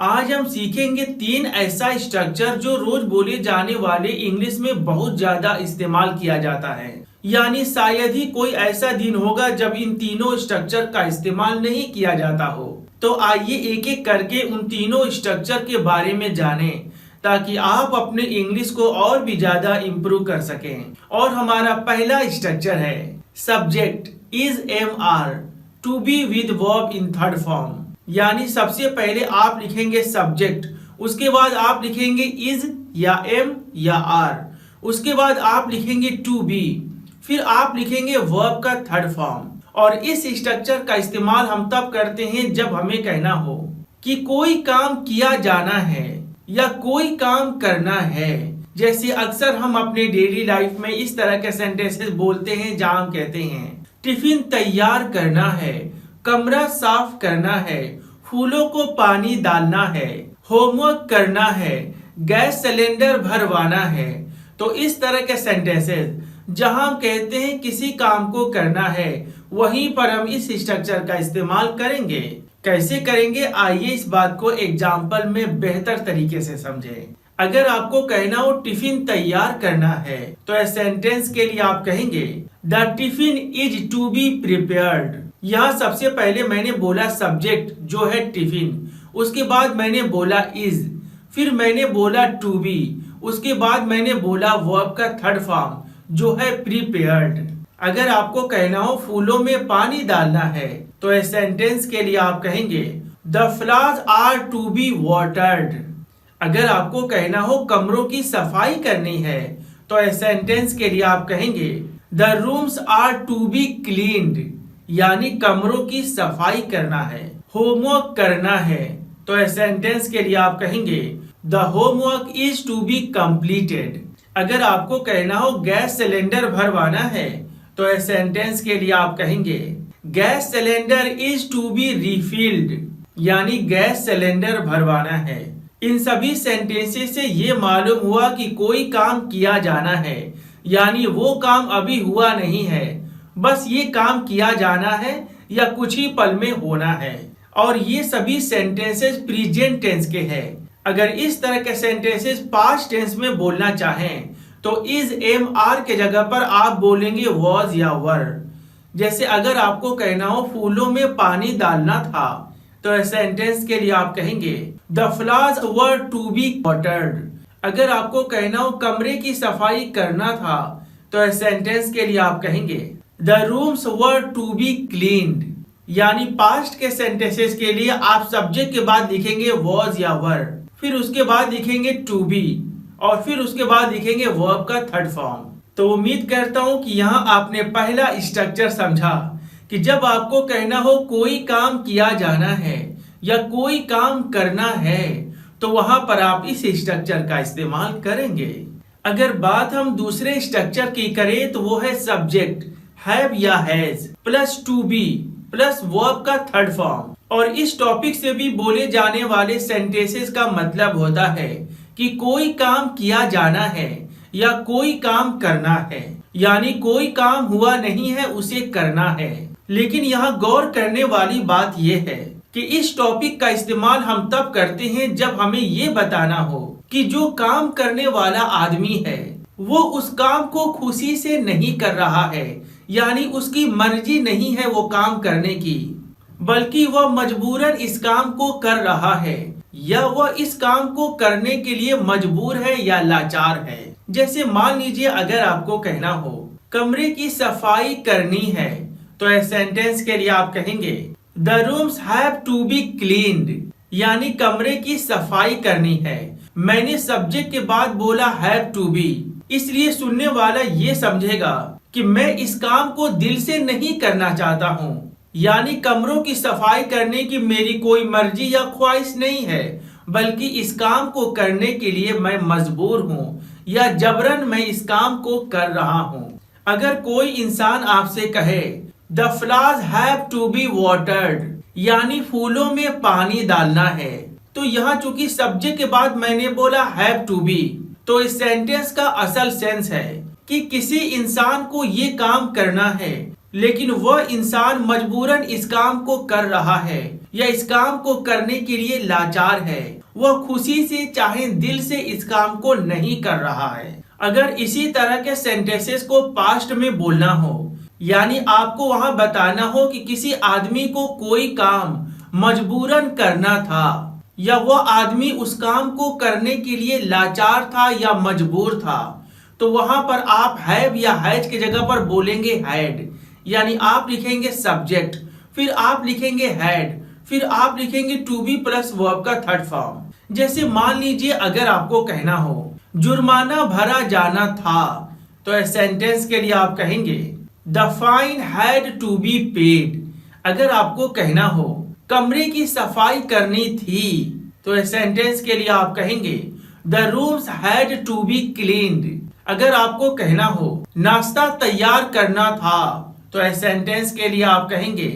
आज हम सीखेंगे 3 ऐसा स्ट्रक्चर जो रोज बोले जाने वाले इंग्लिश में बहुत ज्यादा इस्तेमाल किया जाता है। यानी शायद ही कोई ऐसा दिन होगा जब इन तीनों स्ट्रक्चर का इस्तेमाल नहीं किया जाता हो। तो आइए एक एक करके उन तीनों स्ट्रक्चर के बारे में जानें ताकि आप अपने इंग्लिश को और भी ज्यादा इम्प्रूव कर सकें। और हमारा पहला स्ट्रक्चर है subject is am are to be with verb in third form. यानी सबसे पहले आप लिखेंगे सब्जेक्ट, उसके बाद आप लिखेंगे इज या एम या आर, उसके बाद आप लिखेंगे टू बी, फिर आप लिखेंगे वर्ब का थर्ड फॉर्म। और इस स्ट्रक्चर का इस्तेमाल हम तब करते हैं जब हमें कहना हो कि कोई काम किया जाना है या कोई काम करना है। जैसे अक्सर हम अपने डेली लाइफ में इस तरह के सेंटेंसेस बोलते हैं जहां हम कहते हैं टिफिन तैयार करना है, कमरा साफ करना है, फूलों को पानी डालना है, होमवर्क करना है, गैस सिलेंडर भरवाना है। तो इस तरह के सेंटेंसेस जहां हम कहते हैं किसी काम को करना है, वहीं पर हम इस स्ट्रक्चर का इस्तेमाल करेंगे। कैसे करेंगे, आइए इस बात को एग्जाम्पल में बेहतर तरीके से समझें। अगर आपको कहना हो टिफिन तैयार करना है तो इस सेंटेंस के लिए आप कहेंगे the tiffin is to be prepared. यहाँ सबसे पहले मैंने बोला सब्जेक्ट जो है टिफिन, उसके बाद मैंने बोला इज, फिर मैंने बोला टू बी, उसके बाद मैंने बोला वर्ब का थर्ड फॉर्म जो है प्रिपेयर्ड। अगर आपको कहना हो फूलों में पानी डालना है तो इस सेंटेंस के लिए आप कहेंगे the flowers are to be watered. अगर आपको कहना हो कमरों की सफाई करनी है तो इस सेंटेंस के लिए आप कहेंगे the rooms are to be cleaned. यानी कमरों की सफाई करना है। होमवर्क करना है तो इस सेंटेंस के लिए आप कहेंगे the homework is to be completed. अगर आपको कहना हो गैस सिलेंडर भरवाना है तो इस सेंटेंस के लिए आप कहेंगे gas cylinder is to be refilled. यानी गैस सिलेंडर भरवाना है। इन सभी सेंटेंसेस से ये मालूम हुआ कि कोई काम किया जाना है, यानी वो काम अभी हुआ नहीं है, बस ये काम किया जाना है या कुछ ही पल में होना है। और ये सभी सेंटेंसेस प्रेजेंट टेंस के हैं। अगर इस तरह के सेंटेंसेस पास्ट टेंस में बोलना चाहें तो इज एम आर के जगह पर आप बोलेंगे वॉज या वर। जैसे अगर आपको कहना हो फूलों में पानी डालना था तो इस सेंटेंस के लिए आप कहेंगे the flowers were to be watered. अगर आपको कहना हो कमरे की सफाई करना था तो इस सेंटेंस के लिए आप कहेंगे the rooms were to be cleaned. यानी पास्ट के सेंटेंसेस के लिए आप सब्जेक्ट के बाद लिखेंगे वॉज या वर, फिर उसके बाद लिखेंगे टू बी और फिर उसके बाद लिखेंगे वर्ब का थर्ड फॉर्म। तो उम्मीद करता हूं कि यहाँ आपने पहला स्ट्रक्चर समझा कि जब आपको कहना हो कोई काम किया जाना है या कोई काम करना है तो वहां पर आप इस स्ट्रक्चर का इस्तेमाल करेंगे। अगर बात हम दूसरे स्ट्रक्चर की करें तो वो है सब्जेक्ट हैव या has plus to be plus verb का थर्ड फॉर्म। और इस टॉपिक से भी बोले जाने वाले सेंटेंसेस का मतलब होता है कि कोई काम किया जाना है या कोई काम करना है, यानी कोई काम हुआ नहीं है उसे करना है। लेकिन यहाँ गौर करने वाली बात यह है कि इस टॉपिक का इस्तेमाल हम तब करते हैं जब हमें ये बताना हो कि जो काम करने वाला आदमी है वो उस काम को खुशी से नहीं कर रहा है, यानी उसकी मर्जी नहीं है वो काम करने की, बल्कि वह मजबूरन इस काम को कर रहा है या वह इस काम को करने के लिए मजबूर है या लाचार है। जैसे मान लीजिए अगर आपको कहना हो कमरे की सफाई करनी है तो इस सेंटेंस के लिए आप कहेंगे the rooms have to be cleaned. यानी कमरे की सफाई करनी है। मैंने सब्जेक्ट के बाद बोला हैव टू बी, इसलिए सुनने वाला ये समझेगा कि मैं इस काम को दिल से नहीं करना चाहता हूँ, यानी कमरों की सफाई करने की मेरी कोई मर्जी या ख्वाहिश नहीं है, बल्कि इस काम को करने के लिए मैं मजबूर हूँ या जबरन मैं इस काम को कर रहा हूँ। अगर कोई इंसान आपसे कहे the flowers have to be watered, यानी फूलों में पानी डालना है, तो यहाँ चूंकि सब्जेक्ट के बाद मैंने बोला हैव टू बी, तो इस सेंटेंस का असल सेंस है कि किसी इंसान को ये काम करना है लेकिन वह इंसान मजबूरन इस काम को कर रहा है, या इस काम को करने के लिए लाचार है, वह खुशी से चाहे दिल से इस काम को नहीं कर रहा है। अगर इसी तरह के सेंटेंसेस को पास्ट में बोलना हो, यानी आपको वहां बताना हो कि किसी आदमी को कोई काम मजबूरन करना था या वह आदमी उस काम को करने के लिए लाचार था या मजबूर था, तो वहां पर आप हैव या हैज की जगह पर बोलेंगे हैड, यानी आप लिखेंगे सब्जेक्ट, फिर आप लिखेंगे हैड, फिर आप लिखेंगे टू बी प्लस वर्ब का थर्ड फॉर्म। जैसे मान लीजिए अगर आपको कहना हो जुर्माना भरा जाना था, तो इस सेंटेंस के लिए आप कहेंगे the fine had to be paid. अगर आपको कहना हो कमरे की सफाई करनी थी, तो इस सेंटेंस के लिए आप कहेंगे the rooms had to be cleaned. अगर आपको कहना हो नाश्ता तैयार करना था, तो इस सेंटेंस के लिए आप कहेंगे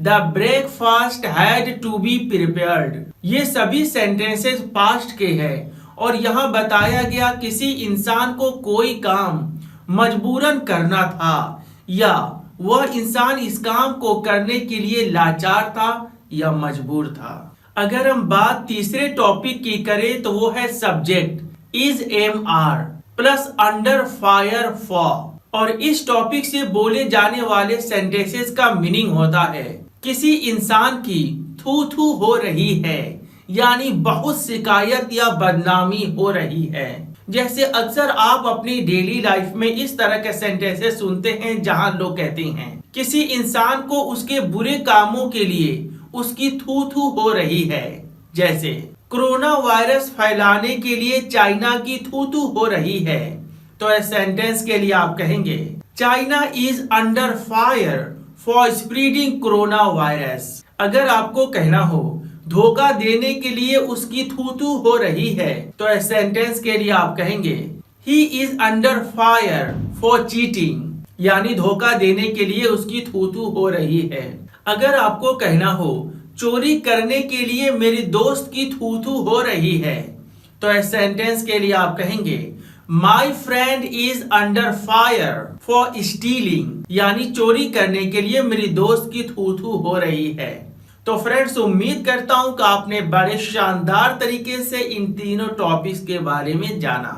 the breakfast had to be prepared. ये सभी सेंटेंसेस पास्ट के हैं और यहाँ बताया गया किसी इंसान को कोई काम मजबूरन करना था या वह इंसान इस काम को करने के लिए लाचार था या मजबूर था। अगर हम बात तीसरे टॉपिक की करें तो वो है subject is am are plus under fire for, और इस टॉपिक से बोले जाने वाले सेंटेंसेस का मीनिंग होता है किसी इंसान की थू थू हो रही है, यानी बहुत शिकायत या बदनामी हो रही है। जैसे अक्सर आप अपनी डेली लाइफ में इस तरह के सेंटेंसेस सुनते हैं जहां लोग कहते हैं किसी इंसान को उसके बुरे कामों के लिए उसकी थू थू हो रही है। जैसे कोरोना वायरस फैलाने के लिए चाइना की थू थू हो रही है, तो इस सेंटेंस के लिए आप कहेंगे China is under fire for spreading corona virus. अगर आपको कहना हो धोखा देने के लिए उसकी थू थू हो रही है, तो इस सेंटेंस के लिए आप कहेंगे he is under fire for cheating, यानी धोखा देने के लिए उसकी थू थू हो रही है। अगर आपको कहना हो चोरी करने के लिए मेरी दोस्त की थू थू हो रही है, तो इस सेंटेंस के लिए आप कहेंगे my friend is under fire for stealing, यानी चोरी करने के लिए मेरी दोस्त की थू थू हो रही है। तो फ्रेंड्स, उम्मीद करता हूं कि आपने बड़े शानदार तरीके से इन तीनों टॉपिक्स के बारे में जाना।